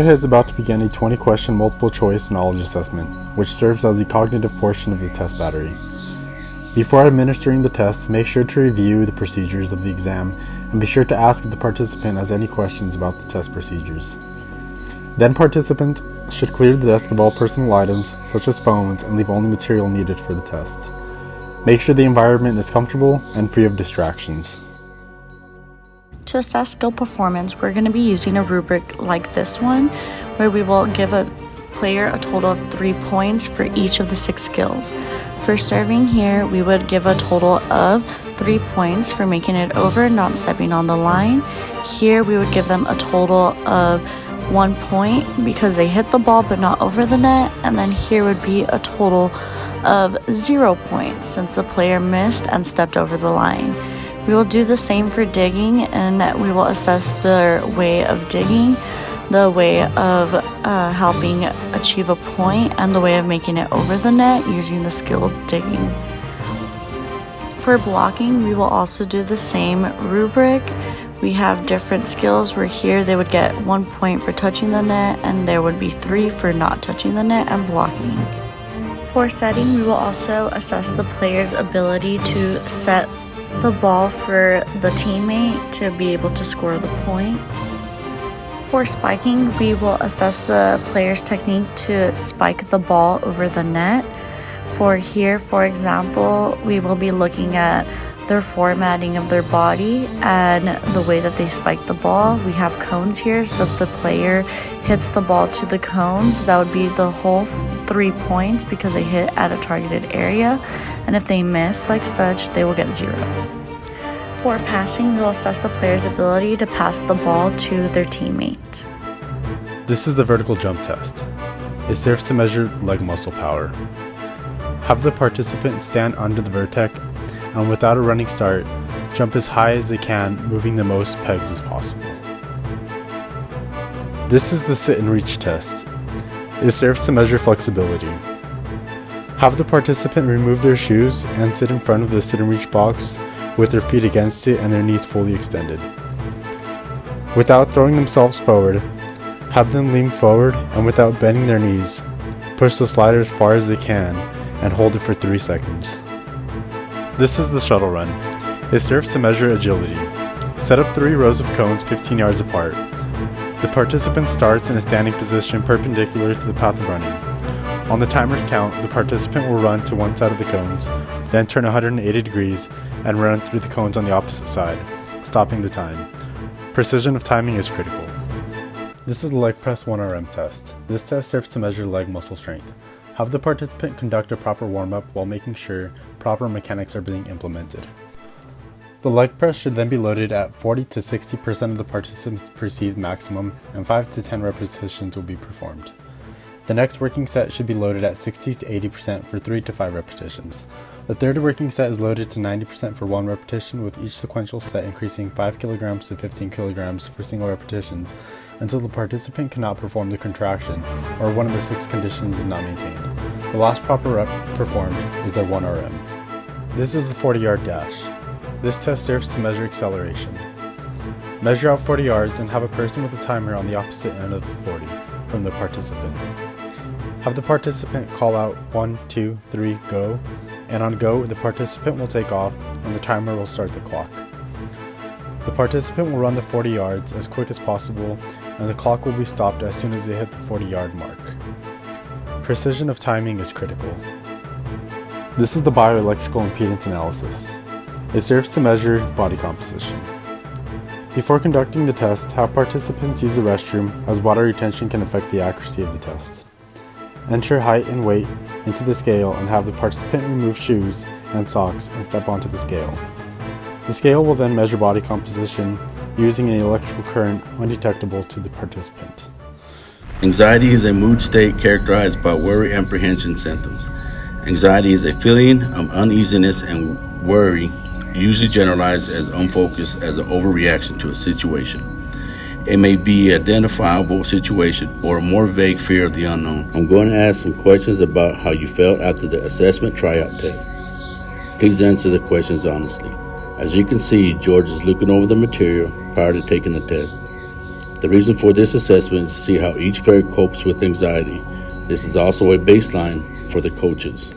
WADA is about to begin a 20-question multiple-choice knowledge assessment, which serves as the cognitive portion of the test battery. Before administering the test, make sure to review the procedures of the exam and be sure to ask if the participant has any questions about the test procedures. Then participant should clear the desk of all personal items, such as phones, and leave only material needed for the test. Make sure the environment is comfortable and free of distractions. To assess skill performance, we're going to be using a rubric like this one, where we will give a player a total of 3 points for each of the 6 skills. For serving here, we would give a total of 3 points for making it over, not stepping on the line. Here, we would give them a total of 1 point because they hit the ball but not over the net, and then here would be a total of 0 points since the player missed and stepped over the line. We will do the same for digging, and we will assess their way of digging, the way of helping achieve a point, and the way of making it over the net using the skilled digging. For blocking, we will also do the same rubric. We have different skills where here they would get 1 point for touching the net, and there would be 3 for not touching the net and blocking. For setting, we will also assess the player's ability to set the ball for the teammate to be able to score the point. For spiking, we will assess the player's technique to spike the ball over the net. For here, for example, we will be looking at their formatting of their body and the way that they spike the ball. We have cones here, so if the player hits the ball to the cones, that would be the whole 3 points because they hit at a targeted area, and if they miss like such, they will get 0. For passing, we will assess the player's ability to pass the ball to their teammate. This is the vertical jump test. It serves to measure leg muscle power. Have the participant stand under the vertex and without a running start, jump as high as they can, moving the most pegs as possible. This is the sit and reach test. It serves to measure flexibility. Have the participant remove their shoes and sit in front of the sit and reach box with their feet against it and their knees fully extended. Without throwing themselves forward, have them lean forward and without bending their knees, push the slider as far as they can and hold it for 3 seconds. This is the shuttle run. It serves to measure agility. Set up 3 rows of cones 15 yards apart. The participant starts in a standing position perpendicular to the path of running. On the timer's count, the participant will run to one side of the cones, then turn 180 degrees and run through the cones on the opposite side, stopping the time. Precision of timing is critical. This is the leg press 1RM test. This test serves to measure leg muscle strength. Have the participant conduct a proper warm-up while making sure proper mechanics are being implemented. The leg press should then be loaded at 40 to 60% of the participant's perceived maximum, and 5 to 10 repetitions will be performed. The next working set should be loaded at 60 to 80% for 3 to 5 repetitions. The third working set is loaded to 90% for 1 repetition, with each sequential set increasing 5 kilograms to 15 kilograms for single repetitions until the participant cannot perform the contraction or one of the 6 conditions is not maintained. The last proper rep performed is their 1RM. This is the 40-yard dash. This test serves to measure acceleration. Measure out 40 yards and have a person with a timer on the opposite end of the 40 from the participant. Have the participant call out 1, 2, 3, go, and on go, the participant will take off and the timer will start the clock. The participant will run the 40 yards as quick as possible and the clock will be stopped as soon as they hit the 40-yard mark. Precision of timing is critical. This is the bioelectrical impedance analysis. It serves to measure body composition. Before conducting the test, have participants use the restroom as water retention can affect the accuracy of the test. Enter height and weight into the scale and have the participant remove shoes and socks and step onto the scale. The scale will then measure body composition using an electrical current undetectable to the participant. Anxiety is a mood state characterized by worry and apprehension symptoms. Anxiety is a feeling of uneasiness and worry, usually generalized as unfocused as an overreaction to a situation. It may be an identifiable situation or a more vague fear of the unknown. I'm going to ask some questions about how you felt after the assessment tryout test. Please answer the questions honestly. As you can see, George is looking over the material prior to taking the test. The reason for this assessment is to see how each player copes with anxiety. This is also a baseline for the coaches.